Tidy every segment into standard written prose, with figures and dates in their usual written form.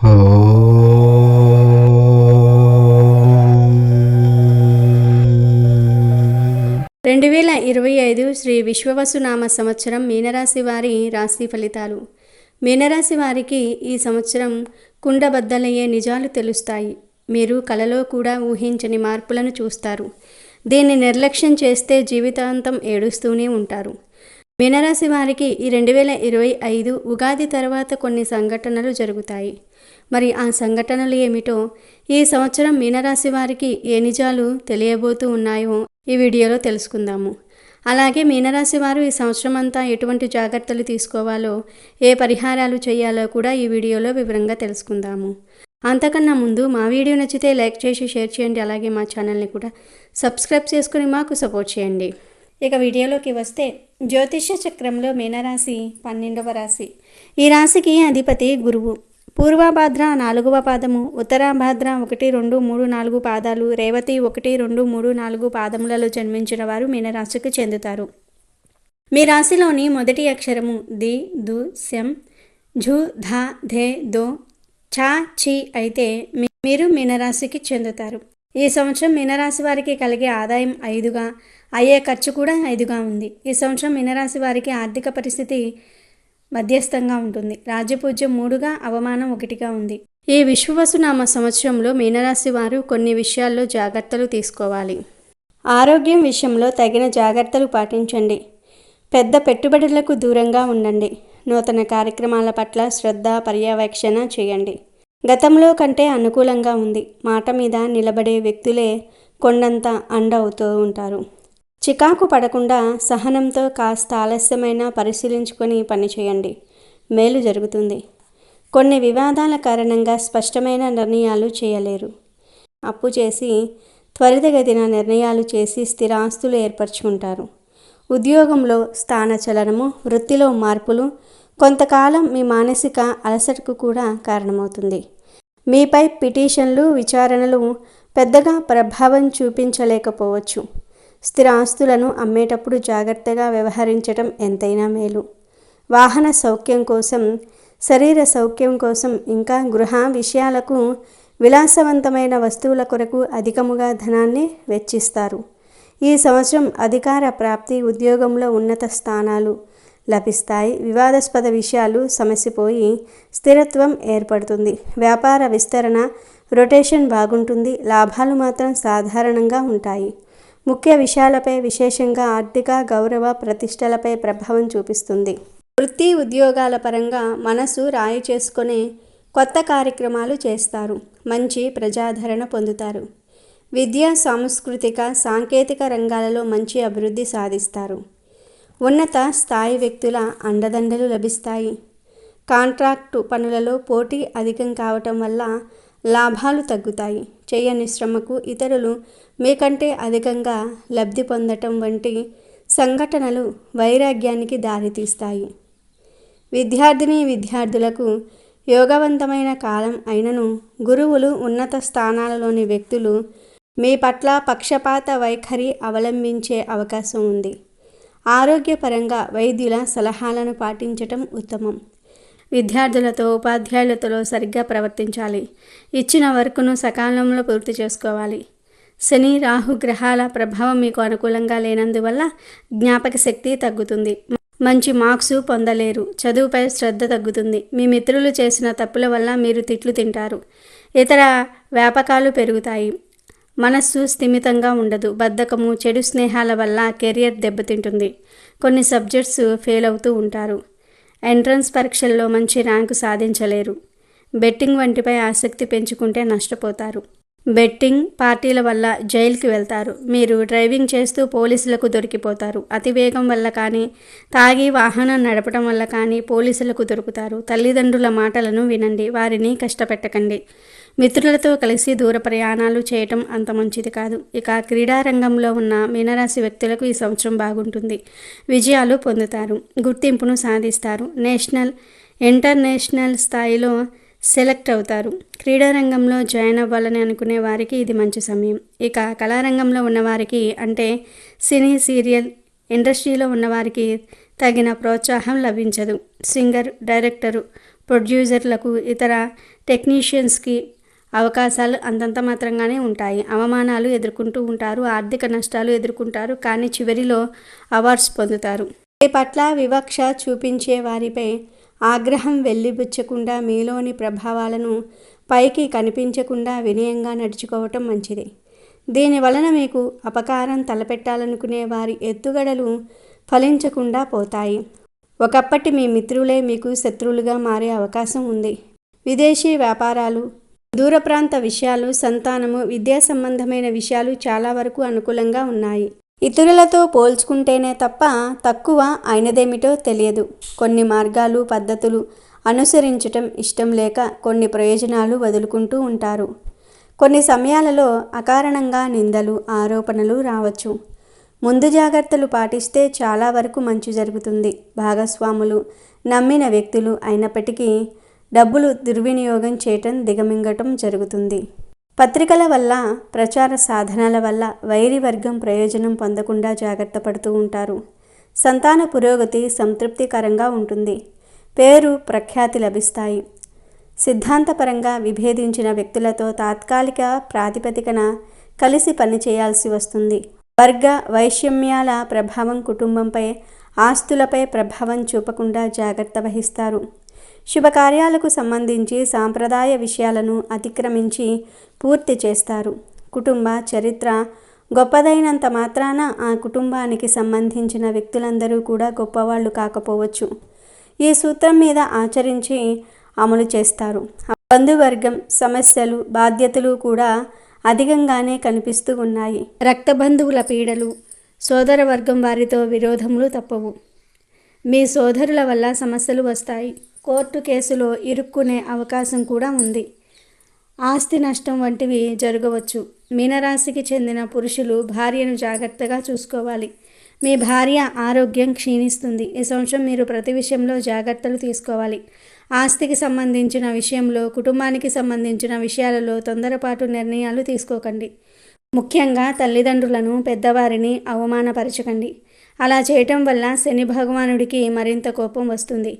2025 శ్రీ విశ్వవసునామ సంవత్సరం మీనరాశి వారి రాశి ఫలితాలు. మీనరాశి వారికి ఈ సంవత్సరం కుండబద్దలయ్యే నిజాలు తెలుస్తాయి. మీరు కలలో కూడా ఊహించని మార్పులను చూస్తారు. దీన్ని నిర్లక్ష్యం చేస్తే జీవితాంతం ఏడుస్తూనే ఉంటారు. మీనరాశి వారికి ఈ 2025 ఉగాది తర్వాత కొన్ని సంఘటనలు జరుగుతాయి. మరి ఆ సంఘటనలు ఏమిటో, ఈ సంవత్సరం మీనరాశి వారికి ఏ నిజాలు తెలియబోతూ ఉన్నాయో ఈ వీడియోలో తెలుసుకుందాము. అలాగే మీనరాశి వారు ఈ సంవత్సరం అంతా ఎటువంటి జాగ్రత్తలు తీసుకోవాలో, ఏ పరిహారాలు చేయాలో కూడా ఈ వీడియోలో వివరంగా తెలుసుకుందాము. అంతకన్నా ముందు మా వీడియో నచ్చితే లైక్ చేసి షేర్ చేయండి. అలాగే మా ఛానల్ని కూడా సబ్స్క్రైబ్ చేసుకుని మాకు సపోర్ట్ చేయండి. ఇక వీడియోలోకి వస్తే, జ్యోతిష్య చక్రంలో మీనరాశి 12వ రాశి. ఈ రాశికి అధిపతి గురువు. పూర్వభాద్ర 4వ పాదము, ఉత్తరాభాద్ర 1, 2, 3, 4 పాదాలు, రేవతి 1, 2, 3, 4 పాదములలో జన్మించిన వారు మీనరాశికి చెందుతారు. మీ రాశిలోని మొదటి అక్షరము ది, దు, శం, ఝు, ధ, ధే, దో, చ, చి అయితే మీరు మీనరాశికి చెందుతారు. ఈ సంవత్సరం మీనరాశి వారికి కలిగే ఆదాయం 5గా, అయ్యే ఖర్చు కూడా 5గా ఉంది. ఈ సంవత్సరం మీనరాశి వారికి ఆర్థిక పరిస్థితి మధ్యస్థంగా ఉంటుంది. రాజ్యపూజ్యం 3గా, అవమానం 1గా ఉంది. ఈ విశ్వవసునామ సంవత్సరంలో మీనరాశి వారు కొన్ని విషయాల్లో జాగ్రత్తలు తీసుకోవాలి. ఆరోగ్యం విషయంలో తగిన జాగ్రత్తలు పాటించండి. పెద్ద పెట్టుబడులకు దూరంగా ఉండండి. నూతన కార్యక్రమాల పట్ల శ్రద్ధ, పర్యవేక్షణ చేయండి. గతంలో కంటే అనుకూలంగా ఉంది. మాట మీద నిలబడే వ్యక్తులే కొండంత అండ అవుతూ ఉంటారు. చికాకు పడకుండా సహనంతో కాస్త ఆలస్యమైనా పరిశీలించుకొని పనిచేయండి. మేలు జరుగుతుంది. కొన్ని వివాదాల కారణంగా స్పష్టమైన నిర్ణయాలు చేయలేరు. అప్పు చేసి త్వరితగతిన నిర్ణయాలు చేసి స్థిరాస్తులు ఏర్పరచుకుంటారు. ఉద్యోగంలో స్థానచలనము, వృత్తిలో మార్పులు కొంతకాలం మీ మానసిక అలసటకు కూడా కారణమవుతుంది. మీపై పిటిషన్లు, విచారణలు పెద్దగా ప్రభావం చూపించలేకపోవచ్చు. స్థిర ఆస్తులను అమ్మేటప్పుడు జాగ్రత్తగా వ్యవహరించడం ఎంతైనా మేలు. వాహన సౌఖ్యం కోసం, శరీర సౌఖ్యం కోసం, ఇంకా గృహ విషయాలకు, విలాసవంతమైన వస్తువుల కొరకు అధికముగా ధనాన్ని వెచ్చిస్తారు. ఈ సంవత్సరం అధికార ప్రాప్తి, ఉద్యోగంలో ఉన్నత స్థానాలు లభిస్తాయి. వివాదాస్పద విషయాలు సమసిపోయి స్థిరత్వం ఏర్పడుతుంది. వ్యాపార విస్తరణ, రొటేషన్ బాగుంటుంది. లాభాలు మాత్రం సాధారణంగా ఉంటాయి. ముఖ్య విషయాలపై, విశేషంగా ఆర్థిక, గౌరవ ప్రతిష్టలపై ప్రభావం చూపిస్తుంది. వృత్తి ఉద్యోగాల పరంగా మనసు రాయి చేసుకునే కొత్త కార్యక్రమాలు చేస్తారు. మంచి ప్రజాదరణ పొందుతారు. విద్య, సాంస్కృతిక, సాంకేతిక రంగాలలో మంచి అభివృద్ధి సాధిస్తారు. ఉన్నత స్థాయి వ్యక్తుల అండదండలు లభిస్తాయి. కాంట్రాక్టు పనులలో పోటీ అధికం కావటం వల్ల లాభాలు తగ్గుతాయి. చేయని శ్రమకు ఇతరులు మీకంటే అధికంగా లబ్ధి పొందటం వంటి సంఘటనలు వైరాగ్యానికి దారితీస్తాయి. విద్యార్థులకు యోగవంతమైన కాలం అయినను గురువులు, ఉన్నత స్థానాలలోని వ్యక్తులు మీ పట్ల పక్షపాత వైఖరి అవలంబించే అవకాశం ఉంది. ఆరోగ్యపరంగా వైద్యుల సలహాలను పాటించటం ఉత్తమం. విద్యార్థులతో, ఉపాధ్యాయులతో సరిగ్గా ప్రవర్తించాలి. ఇచ్చిన వర్కును సకాలంలో పూర్తి చేసుకోవాలి. శని, రాహు గ్రహాల ప్రభావం మీకు అనుకూలంగా లేనందువల్ల జ్ఞాపక శక్తి తగ్గుతుంది. మంచి మార్క్స్ పొందలేరు. చదువుపై శ్రద్ధ తగ్గుతుంది. మీ మిత్రులు చేసిన తప్పుల వల్ల మీరు తిట్లు తింటారు. ఇతర వ్యాపకాలు పెరుగుతాయి. మనస్సు స్థిమితంగా ఉండదు. బద్ధకము, చెడు స్నేహాల వల్ల కెరియర్ దెబ్బతింటుంది. కొన్ని సబ్జెక్ట్స్ ఫెయిల్ అవుతూ ఉంటారు. ఎంట్రన్స్ పరీక్షల్లో మంచి ర్యాంకు సాధించలేరు. బెట్టింగ్ వంటిపై ఆసక్తి పెంచుకుంటే నష్టపోతారు. బెట్టింగ్ పార్టీల వల్ల జైలుకి వెళ్తారు. మీరు డ్రైవింగ్ చేస్తూ పోలీసులకు దొరికిపోతారు. అతివేగం వల్ల కానీ, తాగి వాహనం నడపడం వల్ల కానీ పోలీసులకు దొరుకుతారు. తల్లిదండ్రుల మాటలను వినండి. వారిని కష్టపెట్టకండి. మిత్రులతో కలిసి దూర ప్రయాణాలు చేయటం అంత మంచిది కాదు. ఇక క్రీడారంగంలో ఉన్న మీనరాశి వ్యక్తులకు ఈ సంవత్సరం బాగుంటుంది. విజయాలు పొందుతారు. గుర్తింపును సాధిస్తారు. నేషనల్, ఇంటర్నేషనల్ స్థాయిలో సెలెక్ట్ అవుతారు. క్రీడారంగంలో జాయిన్ అవ్వాలని అనుకునే వారికి ఇది మంచి సమయం. ఇక కళారంగంలో ఉన్నవారికి, అంటే సినీ, సీరియల్ ఇండస్ట్రీలో ఉన్నవారికి తగిన ప్రోత్సాహం లభించదు. సింగర్, డైరెక్టరు, ప్రొడ్యూసర్లకు, ఇతర టెక్నీషియన్స్కి అవకాశాలు అంతంత మాత్రంగానే ఉంటాయి. అవమానాలు ఎదుర్కొంటూ ఉంటారు, ఆర్థిక నష్టాలు ఎదుర్కొంటారు, కానీ చివరిలో అవార్డ్స్ పొందుతారు. మీ పట్ల వివక్ష చూపించే వారిపై ఆగ్రహం వెల్లిబుచ్చకుండా మీలోని ప్రభావాలను పైకి కనిపించకుండా వినయంగా నడుచుకోవటం మంచిది. దీని వలన మీకు అపకారం తలపెట్టాలనుకునే వారి ఎత్తుగడలు ఫలించకుండా పోతాయి. ఒకప్పటి మీ మిత్రులే మీకు శత్రువులుగా మారే అవకాశం ఉంది. విదేశీ వ్యాపారాలు, దూర ప్రాంత విషయాలు, సంతానము, విద్యా సంబంధమైన విషయాలు చాలా వరకు అనుకూలంగా ఉన్నాయి. ఇతరులతో పోల్చుకుంటేనే తప్ప తక్కువ అయినదేమిటో తెలియదు. కొన్ని మార్గాలు, పద్ధతులు అనుసరించటం ఇష్టం లేక కొన్ని ప్రయోజనాలు వదులుకుంటూ ఉంటారు. కొన్ని సమయాలలో అకారణంగా నిందలు, ఆరోపణలు రావచ్చు. ముందు జాగ్రత్తలు పాటిస్తే చాలా వరకు మంచి జరుగుతుంది. భాగస్వాములు నమ్మిన వ్యక్తులు అయినప్పటికీ డబ్బులు దుర్వినియోగం చేయటం, దిగమింగటం జరుగుతుంది. పత్రికల వల్ల, ప్రచార సాధనాల వల్ల వైరి వర్గం ప్రయోజనం పొందకుండా జాగ్రత్త పడుతూ ఉంటారు. సంతాన పురోగతి సంతృప్తికరంగా ఉంటుంది. పేరు, ప్రఖ్యాతి లభిస్తాయి. సిద్ధాంతపరంగా విభేదించిన వ్యక్తులతో తాత్కాలిక ప్రాతిపదికన కలిసి పనిచేయాల్సి వస్తుంది. వర్గ వైషమ్యాల ప్రభావం కుటుంబంపై, ఆస్తులపై ప్రభావం చూపకుండా జాగ్రత్త వహిస్తారు. శుభకార్యాలకు సంబంధించి సాంప్రదాయ విషయాలను అతిక్రమించి పూర్తి చేస్తారు. కుటుంబ చరిత్ర గొప్పదైనంత మాత్రాన ఆ కుటుంబానికి సంబంధించిన వ్యక్తులందరూ కూడా గొప్పవాళ్ళు కాకపోవచ్చు. ఈ సూత్రం మీద ఆచరించి అమలు చేస్తారు. బంధువర్గం సమస్యలు, బాధ్యతలు కూడా అధికంగానే కనిపిస్తూ ఉన్నాయి. రక్త బంధువుల పీడలు, సోదర వర్గం వారితో విరోధములు తప్పవు. మీ సోదరుల వల్ల సమస్యలు వస్తాయి. కోర్టు కేసులో ఇరుక్కునే అవకాశం కూడా ఉంది. ఆస్తి నష్టం వంటివి జరగవచ్చు. మీనరాశికి చెందిన పురుషులు భార్యను జాగ్రత్తగా చూసుకోవాలి. మీ భార్య ఆరోగ్యం క్షీణిస్తుంది. ఈ సంవత్సరం మీరు ప్రతి విషయంలో జాగ్రత్తలు తీసుకోవాలి. ఆస్తికి సంబంధించిన విషయంలో, కుటుంబానికి సంబంధించిన విషయాలలో తొందరపాటు నిర్ణయాలు తీసుకోకండి. ముఖ్యంగా తల్లిదండ్రులను, పెద్దవారిని అవమానపరచకండి. అలా చేయటం వల్ల శని భగవానుడికి మరింత కోపం వస్తుంది.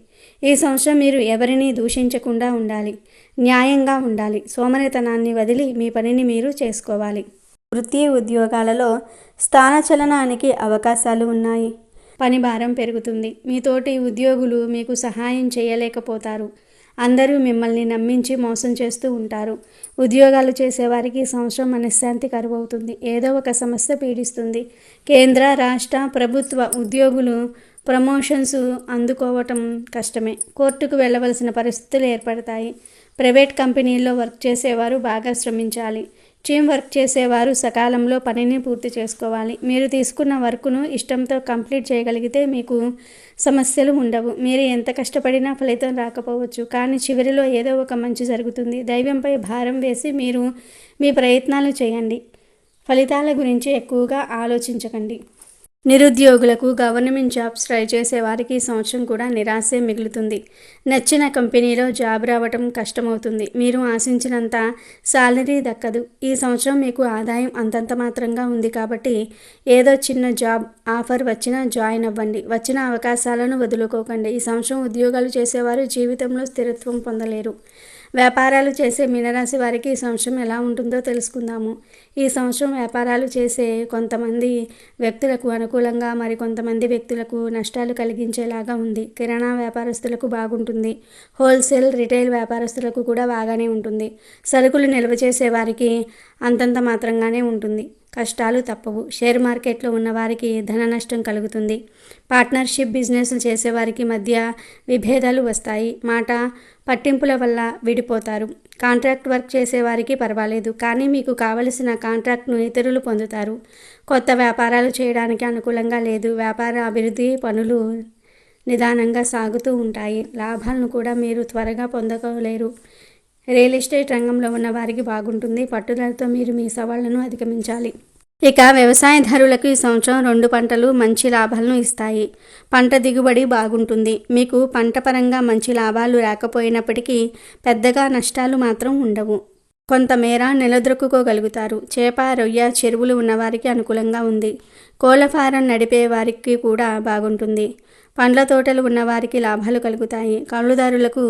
ఈ సంవత్సరం మీరు ఎవరిని దూషించకుండా ఉండాలి. న్యాయంగా ఉండాలి. సోమరితనాన్ని వదిలి మీ పనిని మీరు చేసుకోవాలి. వృత్తి, ఉద్యోగాలలో స్థానచలనానికి అవకాశాలు ఉన్నాయి. పని భారం పెరుగుతుంది. మీ తోటి ఉద్యోగులు మీకు సహాయం చేయలేకపోతారు. అందరూ మిమ్మల్ని నమ్మించి మోసం చేస్తూ ఉంటారు. ఉద్యోగాలు చేసేవారికి సంవత్సరం మనశ్శాంతి కరువవుతుంది. ఏదో ఒక సమస్య పీడిస్తుంది. కేంద్ర, రాష్ట్ర ప్రభుత్వ ఉద్యోగులు ప్రమోషన్స్ అందుకోవటం కష్టమే. కోర్టుకు వెళ్ళవలసిన పరిస్థితులు ఏర్పడతాయి. ప్రైవేట్ కంపెనీల్లో వర్క్ చేసేవారు బాగా శ్రమించాలి. టీం వర్క్ చేసేవారు సకాలంలో పనిని పూర్తి చేసుకోవాలి. మీరు తీసుకున్న వర్క్ను ఇష్టంతో కంప్లీట్ చేయగలిగితే మీకు సమస్యలు ఉండవు. మీరు ఎంత కష్టపడినా ఫలితం రాకపోవచ్చు, కానీ చివరిలో ఏదో ఒక మంచి జరుగుతుంది. దైవంపై భారం వేసి మీరు మీ ప్రయత్నాలు చేయండి. ఫలితాల గురించి ఎక్కువగా ఆలోచించకండి. నిరుద్యోగులకు, గవర్నమెంట్ జాబ్స్ ట్రై చేసే వారికి ఈ సంవత్సరం కూడా నిరాశే మిగులుతుంది. నచ్చిన కంపెనీలో జాబ్ రావటం కష్టమవుతుంది. మీరు ఆశించినంత సాలరీ దక్కదు. ఈ సంవత్సరం మీకు ఆదాయం అంతంత మాత్రంగా ఉంది కాబట్టి ఏదో చిన్న జాబ్ ఆఫర్ వచ్చినా జాయిన్ అవ్వండి. వచ్చిన అవకాశాలను వదులుకోకండి. ఈ సంవత్సరం ఉద్యోగాలు చేసేవారు జీవితంలో స్థిరత్వం పొందలేరు. వ్యాపారాలు చేసే మీనరాశి వారికి ఈ సంవత్సరం ఎలా ఉంటుందో తెలుసుకుందాము. ఈ సంవత్సరం వ్యాపారాలు చేసే కొంతమంది వ్యక్తులకు అనుకూలంగా, మరి కొంతమంది వ్యక్తులకు నష్టాలు కలిగించేలాగా ఉంది. కిరాణా వ్యాపారస్తులకు బాగుంటుంది. హోల్సేల్, రిటైల్ వ్యాపారస్తులకు కూడా బాగానే ఉంటుంది. సరుకులు నిల్వ చేసే వారికి అంతంత మాత్రంగానే ఉంటుంది. కష్టాలు తప్పవు. షేర్ మార్కెట్లో ఉన్నవారికి ధన నష్టం కలుగుతుంది. పార్ట్నర్షిప్ బిజినెస్లు చేసేవారికి మధ్య విభేదాలు వస్తాయి. మాట పట్టింపుల వల్ల విడిపోతారు. కాంట్రాక్ట్ వర్క్ చేసేవారికి పర్వాలేదు, కానీ మీకు కావలసిన కాంట్రాక్ట్ను ఇతరులు పొందుతారు. కొత్త వ్యాపారాలు చేయడానికి అనుకూలంగా లేదు. వ్యాపార అభివృద్ధి పనులు నిదానంగా సాగుతూ ఉంటాయి. లాభాలను కూడా మీరు త్వరగా పొందలేరు. రియల్ ఎస్టేట్ రంగంలో ఉన్న వారికి బాగుంటుంది. పట్టుదలతో మీరు మీ సవాళ్లను అధిగమించాలి. ఇక వ్యవసాయదారులకు ఈ సంవత్సరం 2 పంటలు మంచి లాభాలను ఇస్తాయి. పంట దిగుబడి బాగుంటుంది. మీకు పంట పరంగా మంచి లాభాలు రాకపోయినప్పటికీ పెద్దగా నష్టాలు మాత్రం ఉండవు. కొంతమేర నిలదొక్కుకోగలుగుతారు. చేప, రొయ్య చెరువులు ఉన్నవారికి అనుకూలంగా ఉంది. కోళ్ల ఫారం నడిపే వారికి కూడా బాగుంటుంది. పండ్ల తోటలు ఉన్నవారికి లాభాలు కలుగుతాయి. కౌలుదారులకు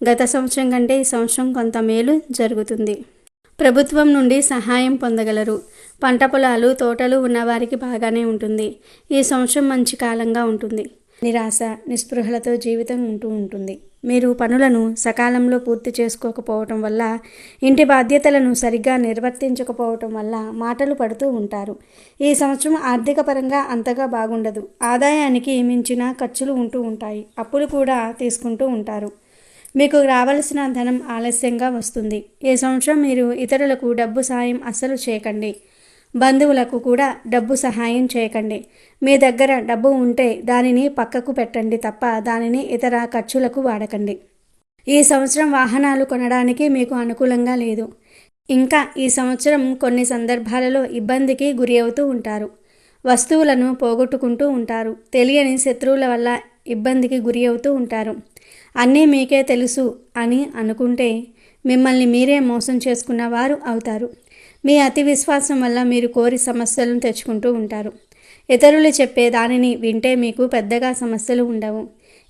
గత సంవత్సరం కంటే ఈ సంవత్సరం కొంత మేలు జరుగుతుంది. ప్రభుత్వం నుండి సహాయం పొందగలరు. పంట పొలాలు, తోటలు ఉన్నవారికి బాగానే ఉంటుంది. ఈ సంవత్సరం మంచి కాలంగా ఉంటుంది. నిరాశ, నిస్పృహలతో జీవితం ఉంటుంది. మీరు పనులను సకాలంలో పూర్తి చేసుకోకపోవటం వల్ల, ఇంటి బాధ్యతలను సరిగ్గా నిర్వర్తించకపోవటం వల్ల మాటలు పడుతూ ఉంటారు. ఈ సంవత్సరం ఆర్థిక పరంగా అంతగా బాగుండదు. ఆదాయానికి మించిన ఖర్చులు ఉంటూ ఉంటాయి. అప్పులు కూడా తీసుకుంటూ ఉంటారు. మీకు రావాల్సిన ధనం ఆలస్యంగా వస్తుంది. ఈ సంవత్సరం మీరు ఇతరులకు డబ్బు సాయం అస్సలు చేయకండి. బంధువులకు కూడా డబ్బు సహాయం చేయకండి. మీ దగ్గర డబ్బు ఉంటే దానిని పక్కకు పెట్టండి తప్ప దానిని ఇతర ఖర్చులకు వాడకండి. ఈ సంవత్సరం వాహనాలు కొనడానికి మీకు అనుకూలంగా లేదు. ఇంకా ఈ సంవత్సరం కొన్ని సందర్భాలలో ఇబ్బందికి గురి అవుతూ ఉంటారు. వస్తువులను పోగొట్టుకుంటూ ఉంటారు. తెలియని శత్రువుల వల్ల ఇబ్బందికి గురి అవుతూ ఉంటారు. అన్నీ మీకే తెలుసు అని అనుకుంటే మిమ్మల్ని మీరే మోసం చేసుకున్న వారు అవుతారు. మీ అతి విశ్వాసం వల్ల మీరు కోరి సమస్యలను తెచ్చుకుంటూ ఉంటారు. ఇతరులు చెప్పే దానిని వింటే మీకు పెద్దగా సమస్యలు ఉండవు.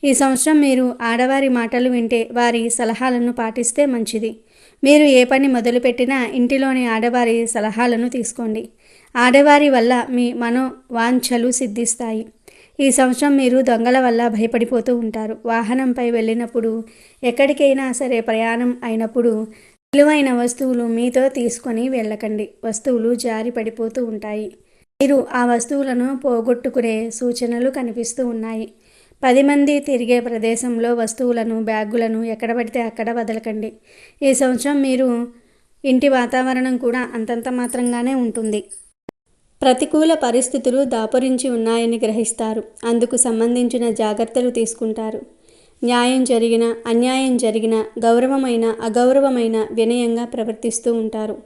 ఈ సంవత్సరం మీరు ఆడవారి మాటలు వింటే, వారి సలహాలను పాటిస్తే మంచిది. మీరు ఏ పని మొదలుపెట్టినా ఇంటిలోని ఆడవారి సలహాలను తీసుకోండి. ఆడవారి వల్ల మీ మనోవాంఛలు సిద్ధిస్తాయి. ఈ సంవత్సరం మీరు దొంగల వల్ల భయపడిపోతూ ఉంటారు. వాహనంపై వెళ్ళినప్పుడు, ఎక్కడికైనా సరే ప్రయాణం అయినప్పుడు విలువైన వస్తువులు మీతో తీసుకొని వెళ్ళకండి. వస్తువులు జారి పడిపోతూ ఉంటాయి. మీరు ఆ వస్తువులను పోగొట్టుకునే సూచనలు కనిపిస్తూ ఉన్నాయి. 10 మంది తిరిగే ప్రదేశంలో వస్తువులను, బ్యాగులను ఎక్కడ పడితే అక్కడ వదలకండి. ఈ సంవత్సరం మీరు ఇంటి వాతావరణం కూడా అంతంత మాత్రంగానే ఉంటుంది. ప్రతికూల పరిస్థితులు దాపురించి ఉన్నాయని గ్రహిస్తారు. అందుకు సంబంధించిన జాగ్రత్తలు తీసుకుంటారు. న్యాయం జరిగినా, అన్యాయం జరిగినా, గౌరవమైన, అగౌరవమైన వినయంగా ప్రవర్తిస్తూ ఉంటారు.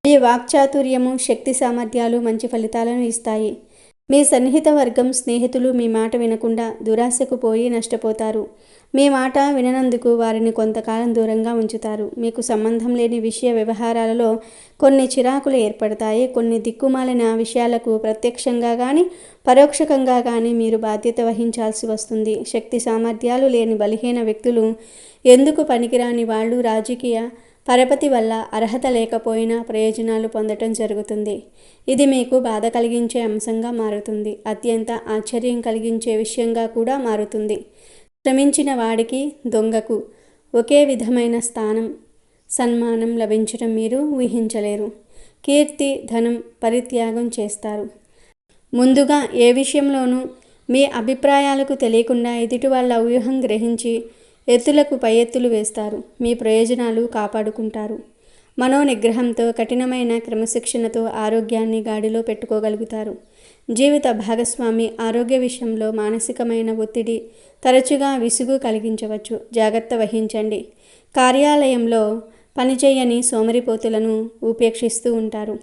మీ వాక్చాతుర్యము, శక్తి సామర్థ్యాలు మంచి ఫలితాలను ఇస్తాయి. మీ సన్నిహిత వర్గం, స్నేహితులు మీ మాట వినకుండా దురాశకు పోయి నష్టపోతారు. మీ మాట విననందుకు వారిని కొంతకాలం దూరంగా ఉంచుతారు. మీకు సంబంధం లేని విషయ వ్యవహారాలలో కొన్ని చిరాకులు ఏర్పడతాయి. కొన్ని దిక్కుమాలిన విషయాలకు ప్రత్యక్షంగా కానీ, పరోక్షంగా కానీ మీరు బాధ్యత వహించాల్సి వస్తుంది. శక్తి సామర్థ్యాలు లేని బలహీన వ్యక్తులు, ఎందుకు పనికిరాని వాళ్ళు రాజకీయ పరపతి వల్ల అర్హత లేకపోయినా ప్రయోజనాలు పొందటం జరుగుతుంది. ఇది మీకు బాధ కలిగించే అంశంగా మారుతుంది. అత్యంత ఆశ్చర్యం కలిగించే విషయంగా కూడా మారుతుంది. శ్రమించిన వాడికి, దొంగకు ఒకే విధమైన స్థానం, సన్మానం లభించడం మీరు ఊహించలేరు. కీర్తి, ధనం పరిత్యాగం చేస్తారు. ముందుగా ఏ విషయంలోనూ మీ అభిప్రాయాలకు తెలియకుండా ఎదుటి వాళ్ళ వ్యూహం గ్రహించి ఎత్తులకు పై ఎత్తులు వేస్తారు. మీ ప్రయోజనాలు కాపాడుకుంటారు. మనోనిగ్రహంతో, కఠినమైన క్రమశిక్షణతో ఆరోగ్యాన్ని గాడిలో పెట్టుకోగలుగుతారు. జీవిత భాగస్వామి ఆరోగ్య విషయంలో మానసికమైన ఒత్తిడి, తరచుగా విసుగు కలిగించవచ్చు. జాగ్రత్త వహించండి. కార్యాలయంలో పనిచేయని సోమరిపోతులను ఉపేక్షిస్తూ ఉంటారు.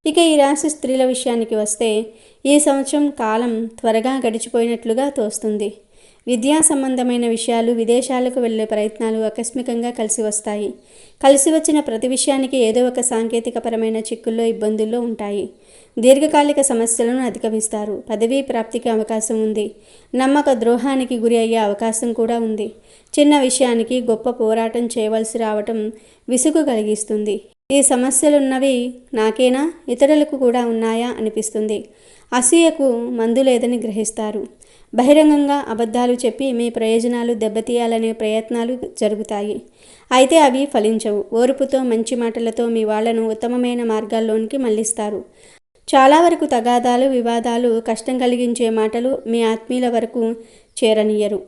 ఇక ఈ రాశి స్త్రీల విషయానికి వస్తే, ఈ సంవత్సరం కాలం త్వరగా గడిచిపోయినట్లుగా తోస్తుంది. విద్యా సంబంధమైన విషయాలు, విదేశాలకు వెళ్లే ప్రయత్నాలు ఆకస్మికంగా కలిసి వస్తాయి. కలిసి వచ్చిన ప్రతి విషయానికి ఏదో ఒక సాంకేతికపరమైన చిక్కుల్లో, ఇబ్బందుల్లో ఉంటాయి. దీర్ఘకాలిక సమస్యలను అధిగమిస్తారు. పదవీ ప్రాప్తికి అవకాశం ఉంది. నమ్మక ద్రోహానికి గురి అయ్యే అవకాశం కూడా ఉంది. చిన్న విషయానికి గొప్ప పోరాటం చేయవలసి రావటం విసుగు కలిగిస్తుంది. ఈ సమస్యలున్నవి నాకేనా, ఇతరులకు కూడా ఉన్నాయా అనిపిస్తుంది. అసూయకు మందు లేదని గ్రహిస్తారు. బహిరంగంగా అబద్ధాలు చెప్పి మీ ప్రయోజనాలు దెబ్బతీయాలనే ప్రయత్నాలు జరుగుతాయి. అయితే అవి ఫలించవు. ఓర్పుతో, మంచి మాటలతో మీ వాళ్లను ఉత్తమమైన మార్గాల్లోనికి మళ్లిస్తారు. చాలా వరకు తగాదాలు, వివాదాలు, కష్టం కలిగించే మాటలు మీ ఆత్మీయుల వరకు చేరనియ్యరు.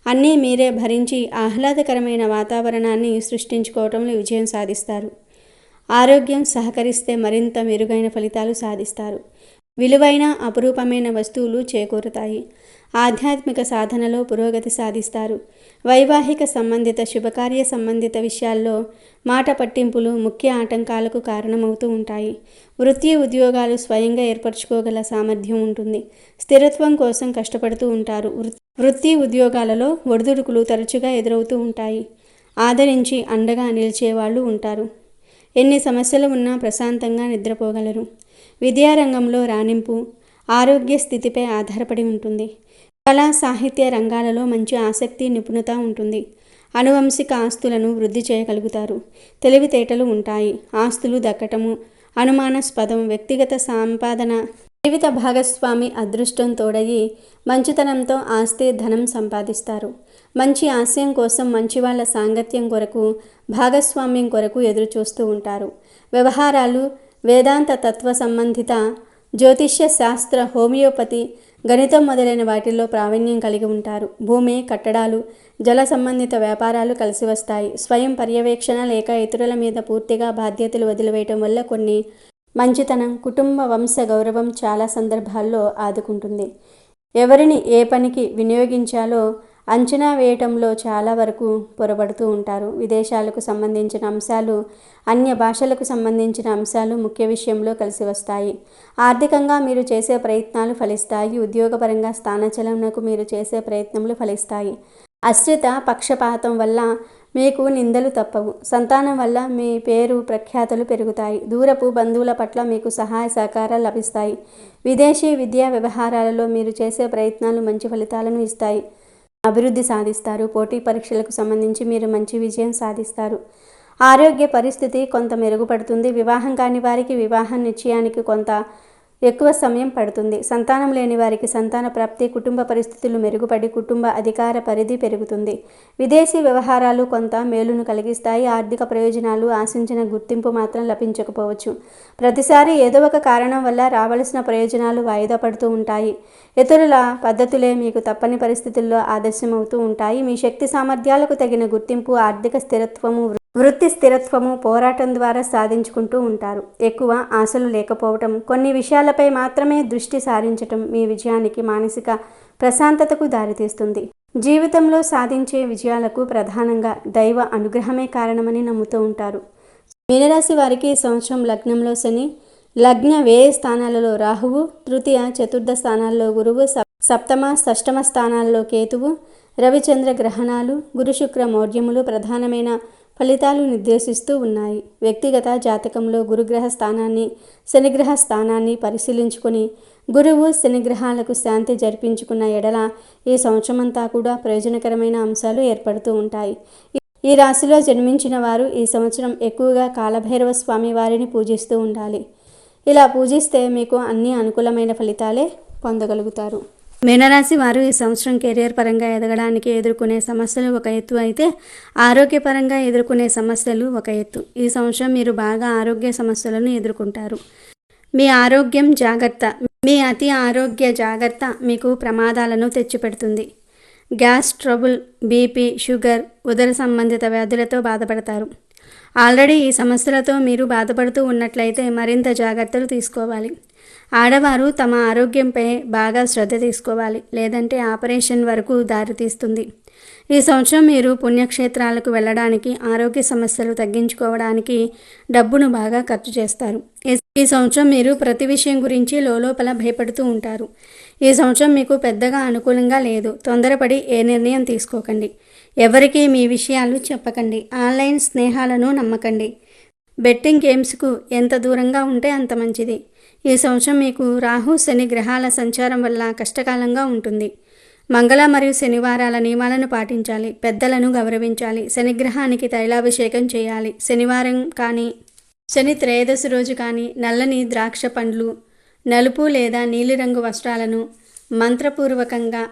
అన్నీ మీరే భరించి ఆహ్లాదకరమైన వాతావరణాన్ని సృష్టించుకోవటంలో విజయం సాధిస్తారు. ఆరోగ్యం సహకరిస్తే మరింత మెరుగైన ఫలితాలు సాధిస్తారు. విలువైన, అపురూపమైన వస్తువులు చేకూరుతాయి. ఆధ్యాత్మిక సాధనలో పురోగతి సాధిస్తారు. వైవాహిక సంబంధిత, శుభకార్య సంబంధిత విషయాల్లో మాట పట్టింపులు ముఖ్య ఆటంకాలకు కారణమవుతూ ఉంటాయి. వృత్తి, ఉద్యోగాలు స్వయంగా ఏర్పరచుకోగల సామర్థ్యం ఉంటుంది. స్థిరత్వం కోసం కష్టపడుతూ ఉంటారు. వృత్తి, ఉద్యోగాలలో ఒడిదుడుకులు తరచుగా ఎదురవుతూ ఉంటాయి. ఆదరించి అండగా నిలిచేవాళ్ళు ఉంటారు. ఎన్ని సమస్యలు ఉన్నా ప్రశాంతంగా నిద్రపోగలరు. విద్యారంగంలో రాణింపు ఆరోగ్య స్థితిపై ఆధారపడి ఉంటుంది. కళా సాహిత్య రంగాలలో మంచి ఆసక్తి నిపుణత ఉంటుంది. అనువంశిక ఆస్తులను వృద్ధి చేయగలుగుతారు. తెలివితేటలు ఉంటాయి. ఆస్తులు దక్కటము అనుమానాస్పదం. వ్యక్తిగత సంపాదన జీవిత భాగస్వామి అదృష్టం తోడయి మంచితనంతో ఆస్తి ధనం సంపాదిస్తారు. మంచి ఆశయం కోసం మంచి వాళ్ళ సాంగత్యం కొరకు భాగస్వామ్యం కొరకు ఎదురుచూస్తూ ఉంటారు. వ్యవహారాలు వేదాంత తత్వ సంబంధిత జ్యోతిష్య శాస్త్ర హోమియోపతి గణితం మొదలైన వాటిల్లో ప్రావీణ్యం కలిగి ఉంటారు. భూమి కట్టడాలు జల సంబంధిత వ్యాపారాలు కలిసి వస్తాయి. స్వయం పర్యవేక్షణ లేక ఇతరుల మీద పూర్తిగా బాధ్యతలు వదిలివేయటం వల్ల కొన్ని మంచితనం కుటుంబ వంశ గౌరవం చాలా సందర్భాల్లో ఆదుకుంటుంది. ఎవరిని ఏ పనికి వినియోగించాలో అంచనా వేయటంలో చాలా వరకు పొరబడుతూ ఉంటారు. విదేశాలకు సంబంధించిన అంశాలు అన్య భాషలకు సంబంధించిన అంశాలు ముఖ్య విషయంలో కలిసి వస్తాయి. ఆర్థికంగా మీరు చేసే ప్రయత్నాలు ఫలిస్తాయి. ఉద్యోగపరంగా స్థానచలనకు మీరు చేసే ప్రయత్నములు ఫలిస్తాయి. ఆశ్రిత పక్షపాతం వల్ల మీకు నిందలు తప్పవు. సంతానం వల్ల మీ పేరు ప్రఖ్యాతలు పెరుగుతాయి. దూరపు బంధువుల పట్ల మీకు సహాయ సహకారాలు లభిస్తాయి. విదేశీ విద్యా వ్యవహారాలలో మీరు చేసే ప్రయత్నాలు మంచి ఫలితాలను ఇస్తాయి. అభివృద్ధి సాధిస్తారు. పోటీ పరీక్షలకు సంబంధించి మీరు మంచి విజయం సాధిస్తారు. ఆరోగ్య పరిస్థితి కొంత మెరుగుపడుతుంది. వివాహం కాని వారికి వివాహం నిశ్చయానికి కొంత ఎక్కువ సమయం పడుతుంది. సంతానం లేని వారికి సంతాన ప్రాప్తి, కుటుంబ పరిస్థితులు మెరుగుపడి కుటుంబ అధికార పరిధి పెరుగుతుంది. విదేశీ వ్యవహారాలు కొంత మేలును కలిగిస్తాయి. ఆర్థిక ప్రయోజనాలు ఆశించిన గుర్తింపు మాత్రం లభించకపోవచ్చు. ప్రతిసారి ఏదో ఒక కారణం వల్ల రావలసిన ప్రయోజనాలు వాయిదా పడుతూ ఉంటాయి. ఇతరుల పద్ధతులే మీకు తప్పని పరిస్థితుల్లో ఆదర్శమవుతూ ఉంటాయి. మీ శక్తి సామర్థ్యాలకు తగిన గుర్తింపు, ఆర్థిక స్థిరత్వము, వృత్తి స్థిరత్వము పోరాటం ద్వారా సాధించుకుంటూ ఉంటారు. ఎక్కువ ఆశలు లేకపోవటం, కొన్ని విషయాలపై మాత్రమే దృష్టి సారించటం మీ విజయానికి మానసిక ప్రశాంతతకు దారితీస్తుంది. జీవితంలో సాధించే విజయాలకు ప్రధానంగా దైవ అనుగ్రహమే కారణమని నమ్ముతూ ఉంటారు. మీనరాశి వారికి సంవత్సరం లగ్నంలో శని, లగ్న వ్యయ స్థానాలలో రాహువు, తృతీయ చతుర్థ స్థానాల్లో గురువు, సప్తమ షష్టమ స్థానాల్లో కేతువు, రవిచంద్ర గ్రహణాలు, గురు శుక్ర మౌర్యములు ప్రధానమైన ఫలితాలు నిర్దేశిస్తూ ఉన్నాయి. వ్యక్తిగత జాతకంలో గురుగ్రహ స్థానాన్ని శనిగ్రహ స్థానాన్ని పరిశీలించుకొని గురువు శనిగ్రహాలకు శాంతి జరిపించుకున్న ఎడల ఈ సంవత్సరమంతా కూడా ప్రయోజనకరమైన అంశాలు ఏర్పడుతూ ఉంటాయి. ఈ రాశిలో జన్మించిన వారు ఈ సంవత్సరం ఎక్కువగా కాలభైరవ స్వామి వారిని పూజిస్తూ ఉండాలి. ఇలా పూజిస్తే మీకు అన్ని అనుకూలమైన ఫలితాలే పొందగలుగుతారు. మీనరాశి వారు ఈ సంవత్సరం కెరియర్ పరంగా ఎదగడానికి ఎదుర్కొనే సమస్యలు ఒక ఎత్తు అయితే, ఆరోగ్యపరంగా ఎదుర్కొనే సమస్యలు ఒక ఎత్తు. ఈ సంవత్సరం మీరు బాగా ఆరోగ్య సమస్యలను ఎదుర్కొంటారు. మీ ఆరోగ్యం జాగ్రత్త. మీ అతి ఆరోగ్య జాగ్రత్త మీకు ప్రమాదాలను తెచ్చిపెడుతుంది. గ్యాస్ ట్రబుల్, బీపీ, షుగర్, ఉదర సంబంధిత వ్యాధులతో బాధపడతారు. ఆల్రెడీ ఈ సమస్యలతో మీరు బాధపడుతూ ఉన్నట్లయితే మరింత జాగ్రత్తలు తీసుకోవాలి. ఆడవారు తమ ఆరోగ్యంపై బాగా శ్రద్ధ తీసుకోవాలి, లేదంటే ఆపరేషన్ వరకు దారితీస్తుంది. ఈ సంవత్సరం మీరు పుణ్యక్షేత్రాలకు వెళ్ళడానికి, ఆరోగ్య సమస్యలు తగ్గించుకోవడానికి డబ్బును బాగా ఖర్చు చేస్తారు. ఈ సంవత్సరం మీరు ప్రతి విషయం గురించి లోపల భయపడుతూ ఉంటారు. ఈ సంవత్సరం మీకు పెద్దగా అనుకూలంగా లేదు. తొందరపడి ఏ నిర్ణయం తీసుకోకండి. ఎవరికీ మీ విషయాలు చెప్పకండి. ఆన్లైన్ స్నేహాలను నమ్మకండి. బెట్టింగ్ గేమ్స్కు ఎంత దూరంగా ఉంటే అంత మంచిది. ఈ సంవత్సరం మీకు రాహు శని గ్రహాల సంచారం వల్ల కష్టకాలంగా ఉంటుంది. మంగళ మరియు శనివారాల నియమాలను పాటించాలి. పెద్దలను గౌరవించాలి. శనిగ్రహానికి తైలాభిషేకం చేయాలి. శనివారం కానీ శని త్రయోదశి రోజు కానీ నల్లని ద్రాక్ష పండ్లు, నలుపు లేదా నీలిరంగు వస్త్రాలను మంత్రపూర్వకంగా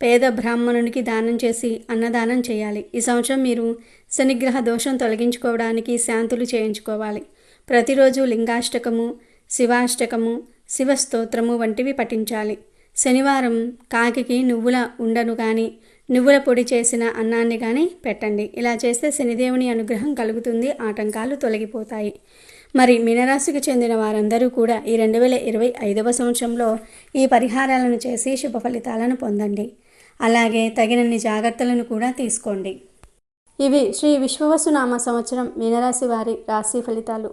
పేద బ్రాహ్మణునికి దానం చేసి అన్నదానం చేయాలి. ఈ సంవత్సరం మీరు శనిగ్రహ దోషం తొలగించుకోవడానికి శాంతులు చేయించుకోవాలి. ప్రతిరోజు లింగాష్టకము, శివాష్టకము, శివస్తోత్రము వంటివి పఠించాలి. శనివారం కాకికి నువ్వుల ఉండను కానీ, నువ్వుల పొడి చేసిన అన్నాన్ని కానీ పెట్టండి. ఇలా చేస్తే శనిదేవుని అనుగ్రహం కలుగుతుంది. ఆటంకాలు తొలగిపోతాయి. మరి మీనరాశికి చెందిన వారందరూ కూడా ఈ 2025వ సంవత్సరంలో ఈ పరిహారాలను చేసి శుభ ఫలితాలను పొందండి. అలాగే తగినన్ని జాగ్రత్తలను కూడా తీసుకోండి. ఇవి శ్రీ విశ్వవసునామ సంవత్సరం మీనరాశి వారి రాశి ఫలితాలు.